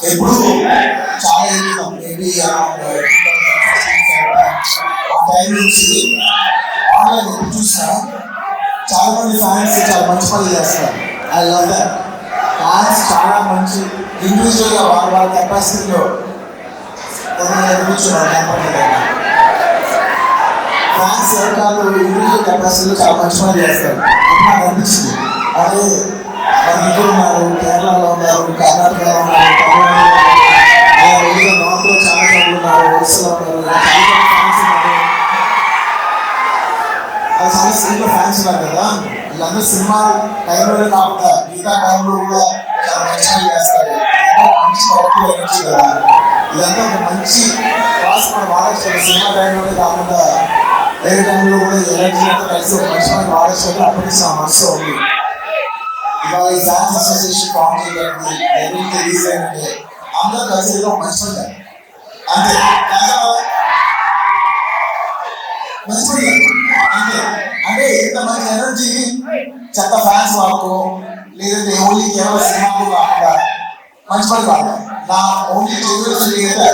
ఎప్పుడు చాలా maybe time నుంచి ఆన్లైన్ ఎప్పుడు చూసినా చాలా మంది ఫ్యాన్స్ చాలా మంచి పనులు చేస్తారు. I love that. ఫ్యాన్స్ చాలా మంచి ఇండివిజువల్గా వాళ్ళ కెపాసిటీలో కూర్చున్నారు. ఫ్యాన్స్ ఎవరికాలు ఇండివిజువల్ కెపాసిటీలో చాలా మంచి పనులు చేస్తారు. నాకు అనిపించింది అదే మన దగ్గర ఉన్నారు, కేరళలో ఉన్నారు, కర్ణాటకలో ఉన్నారు, తమిళనాడులో నార్త్లో చాలా చోట్ల ఉన్నారు, ఒరిస్సాలో ఉన్నారు, చాలా సినిమా ఫ్యాన్స్ ఉన్నారు కదా. వీళ్ళందరూ సినిమా టైంలోనే కాకుండా మిగతా టైంలో కూడా చాలా మంచిగా చేస్తారు. మంచి పవర్ఫుల్ ఎనర్జీ కదా. ఇదంతా ఒక మంచి క్లాస్ మనం వాడచ్చు. సినిమా టైంలోనే కాకుండా వేరే టైంలో కూడా ఎనర్జీ అంతా కలిసి ఒక మంచి మనకి వాడచ్చు. అప్పటి నుంచి నా మనసులో ఉంది. ఇవాళ ఈ ఫ్యాన్స్ అసోసియేషన్ ఫామ్ చేయడానికి ఎవరికి రిలీజ్ అయ్యిందంటే అందరూ కలిసి ఒక మంచి పని అంతే. మంచి పని అంతే. అంటే ఇంత మంచి ఎనర్జీ చెత్త ఫ్యాన్స్ వాళ్ళకు లేదంటే ఓన్లీ కేవలం సినిమాకు కాకుండా మంచి పని కాదు. నా ఓన్లీ చేయవలసింది ఏంటంటే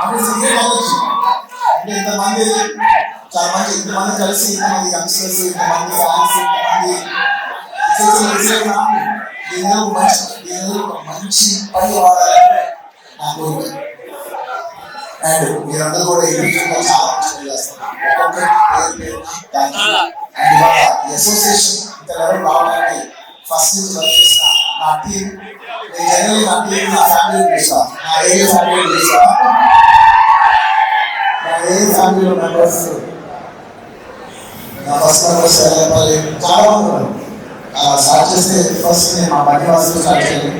అంటే సిగరెట్ అవ్వచ్చు. అంటే ఇంతమంది చాలా మంచి ఇంతమంది కలిసి ఇంతమంది యంగ్స్టర్స్ ఇంతమంది ఫ్యాన్స్ మంచి పని వాడాలని నా కోరిక. అండ్ మీరందరూ కూడా ఇండివిజువల్గా చాలా మంచి చేస్తారు. అండ్ ఇవాళ ఈ అసోసియేషన్ ఇంత లెవెల్ రావడానికి ఫస్ట్ నుంచి వర్క్ చేసిన నా టీం, నేను జనరల్ నా టీం నా ఫ్యామిలీ పిలుస్తాను, నా ఏరియా ఫ్యామిలీ పిలుస్తాను. నా ఏరియా ఫ్యామిలీలో మెంబర్స్ నా ఫస్ట్ మెంబర్స్ చాలా మంది ఉన్నారు. స్టార్ట్ చేస్తే ఫస్ట్ నేను మా బన్నివాసులు స్టార్ట్ చేయాలి.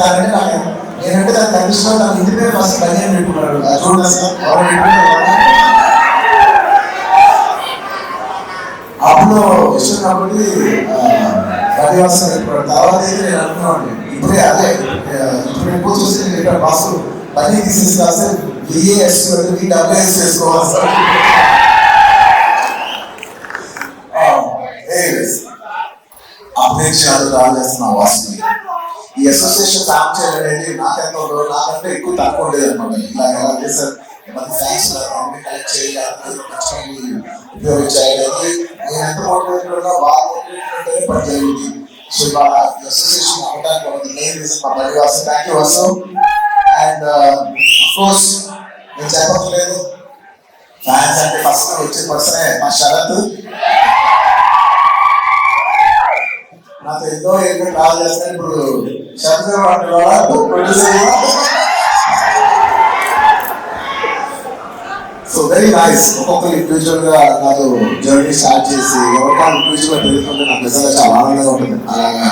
అంటే నాకు నేనంటే దాని కనిపిస్తున్నా నాకు ఇంటి పేరు ఫస్ట్ బని అని పెట్టుకున్నాడు. చూడండి సార్ అప్పుడు ఇష్టం కాబట్టి బన్నివాసం పెట్టుకున్నాడు. తర్వాత అయితే నేను అనుకున్నాను ఇప్పుడే అదే ఇప్పుడు ఎక్కువ చూసి నేను ఇక్కడ బాసు బని తీసేసి కాస్తే బిఏఎస్ డబ్ల్యూఎస్ చేసుకోవాలి సార్. అభినేషాలు రాజేస్తున్న వాసుని ఈ అసోసియేషన్ ఫామ్ చేయాలనేది నాకెంత ఉండదు, నాకంటే ఎక్కువ తక్కువ ఉండేది అనమాట. ఇలా ఎలా చేశారు మంది ఫ్యాన్స్ కలెక్ట్ చేయాలి, ఉపయోగించాలి. నేను ఎంత మోటివేట్ ఉన్నా బాగా మోటివేట్ పని జరిగింది. సో ఇవాళ అసోసియేషన్ అవ్వడానికి ఒక మెయిన్ రీజన్ మా బడి Vasu. Thank you Vasu. And of course నేను చెప్పట్లేదు ఫ్యాన్స్ అంటే ఫస్ట్ వచ్చే పర్సనే మా శరత్. నాతో ఎన్నో ఎన్నో ట్రావెల్ చేస్తాను. ఇప్పుడు Sarath producer. So very nice. ఒక్కొక్కరు ఇండివిజువల్ గా నాతో జర్నీ స్టార్ట్ చేసి ఎవరికైనా ఇండివిజువల్ గా పెరుగుతుంటే నాకు నిజంగా చాలా ఆనందంగా ఉంటుంది. అలాగా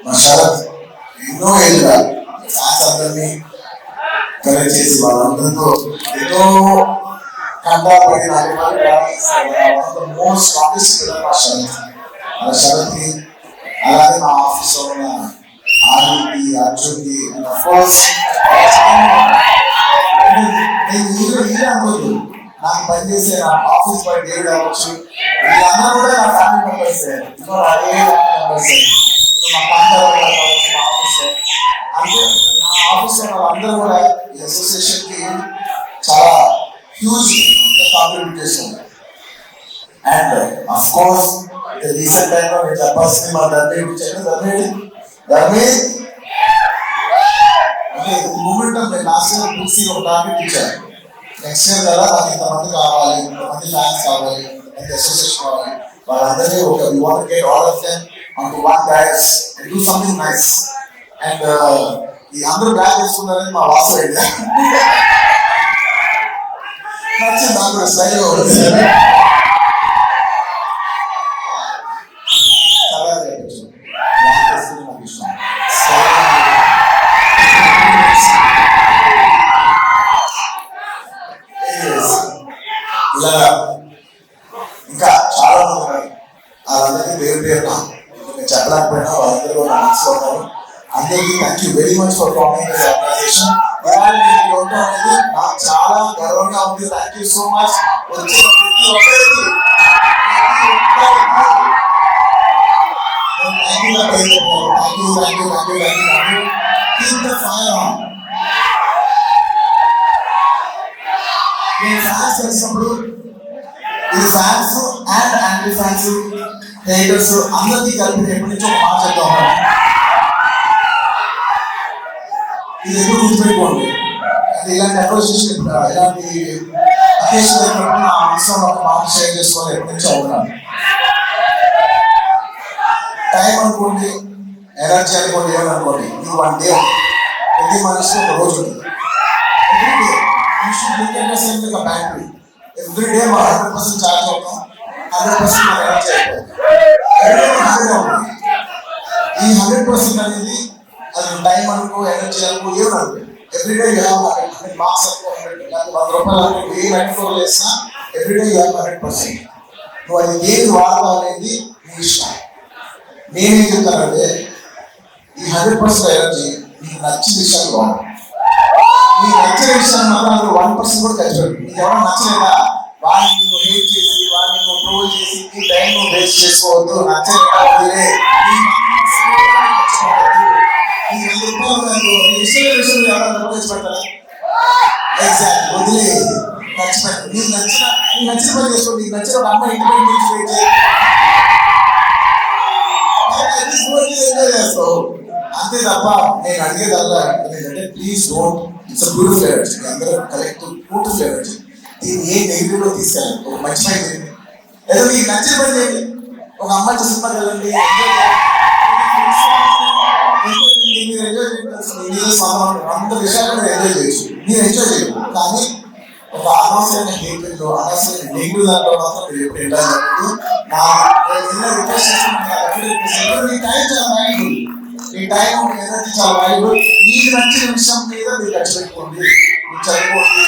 మా శరత్ ఎన్నో ఏళ్ళుగా ఫ్యాన్స్ అందరినీ కనెక్ట్ చేసి వాళ్ళందరితో ఎన్నో కంటాపడి మోస్ట్ స్ట్రాంగెస్ట్ పిల్లర్ మా శరత్. అలా శరత్కి అలాగే మా ఆఫీస్ లో ఉన్న ఆర్కి అర్జున్కి అనుకోదు నాకు పనిచేసే నా ఆఫీస్ బాయ్ డేవిడ్ అవ్వచ్చు, వీళ్ళందరూ కూడా నా ఫ్యామిలీ మెంబర్స్. అదే ఫ్యామిలీ మెంబర్స్ మా కాంటాక్ట్ కావచ్చు మా ఆఫీస్. అంటే నా ఆఫీస్ లో వాళ్ళందరూ కూడా ఈ అసోసియేషన్ కి చాలా హ్యూజ్ కాంట్రిబ్యూట్ చేశారు. అండ్ అఫ్ కోర్స్ రీసెంట్ టైంలో నేను చెప్పాల్సింది మా ధర్మేడి అంటే మూమెంట్ నేను లాస్ట్ ఇయర్ పూర్తి ఒక టార్గెట్ ఇచ్చాను. నెక్స్ట్ ఇయర్ కదా నాకు ఇంతమంది కావాలి, ఇంతమంది ఫ్యాన్స్ కావాలి, ఇంతమంది అసోసియేషన్ కావాలి, వాళ్ళందరినీ ఒక you want to get all of them on to one dais and do something nice. And ఈ అందరూ బ్యాగ్ చేసుకున్నారని మా వాసు ఐడియా నచ్చింది. నాకు కూడా స్టైల్ ఇలా ఇంకా చాలా మంది ఉన్నారు. వాళ్ళందరికీ పేరు పేరున చెప్పలేకపోయినా వాళ్ళందరూ నా మనసులో ఉన్నారు. అందరికీ thank you very much for forming this organisation. అనేది నాకు చాలా గర్వంగా ఉంది. Thank you so much. వచ్చిన ప్రతి ఒక్కరికి Keep the fire on. నేను ఫ్యాన్స్ చేసినప్పుడు ఈ fans and anti fans haters అందరికీ కలిపి ఎప్పటి నుంచో ఒక మాట చెప్తా ఉన్నాను. ఇది ఎప్పుడు గుర్తుపెట్టుకోండి. అది ఇలాంటి అప్రోసియేషన్ ఇలాంటి అకేషన్ అయినప్పుడు నా మనసులో ఒక మాట షేర్ చేసుకోవాలి ఎప్పటి నుంచో ఉన్నాను. టైం అనుకోండి, ఎనర్జీ అనుకోండి, ఏమనుకోండి, ఇది 1 డే. ప్రతి మనిషికి ఒక రోజు ఉంటుంది. You should look at yourself like a battery. Every day మనం 100% ఛార్జ్ అవుతాం, 100% మన ఎనర్జీ అయిపోతుంది. ఈ 100% అనేది అది టైం అనుకో, ఎనర్జీ అనుకో, ఏమనుకో, ఎవ్రీడే యూ హ్యావ్ 100 మార్క్స్ అనుకో, 100 రూపాయలు అనుకో, ఏ మెటఫోర్ వేసినా ఎవ్రీడే యూ హ్యావ్ 100%. నువ్వు అది ఏది వాడతావు అనేది నీ ఇష్టం. నేనేం చెప్తానంటే ఈ 100% ఎనర్జీ నీకు నచ్చిన విషయాలు వాడు. నీకు నచ్చిన విషయాన్ని మాత్రం 1% కూడా ఖర్చు పెట్టు. నీకు ఎవరైనా నచ్చలేదా వాడిని నువ్వు హేట్ చేసి, వాడిని నువ్వు ట్రోల్ చేసి నీ టైం నువ్వు వేస్ట్ చేసుకోవద్దు. నచ్చలేదా వదిలే. ఎగ్జాక్ట్ వదిలే, ఖర్చు పెట్టు. నీకు నచ్చిన పని చేసుకో. నీకు నచ్చిన ఒక అమ్మాయి ఇంటి పని ఎంజాయ్ చేస్తావు అంతే తప్ప నేను అడిగేదల్లా ఏంటంటే please don't. It's beautiful energy. అందరూ కలెక్ట్ బ్యూటిఫుల్ ఎనర్జీ. దీన్ని ఏ నెగిటివ్ లో తీసుకెళ్ళండి. ఒక మంచి పని చేయండి, ఏదో మీకు నచ్చిన పని చేయండి. ఒక అమ్మాయి సినిమాకి వెళ్ళండి, మీరు ఎంజాయ్ చేయండి. అంత విషయాలు మీరు ఎంజాయ్ చేయొచ్చు, మీరు ఎంజాయ్ చేయరు. కానీ ఒక అనవసరమైన హేట్రెడ్, అనవసరమైన నెగిటివ్ దాంట్లో మాత్రం మీరు ఎప్పుడు ఎంజాయ్ చేయలేదు. మీ టైం చాలా వాల్యుబుల్. మీ టైం ఎనర్జీ చాలా వాల్యుబుల్. మీకు నచ్చిన విషయం మీద మీరు ఖర్చు పెట్టుకోండి. మీరు చదువుకోండి,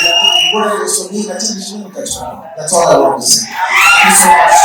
కూడా చేసుకోండి. మీకు నచ్చిన విషయం మీరు ఖర్చు పెట్టండి. That's all I want to say. Thank you so much.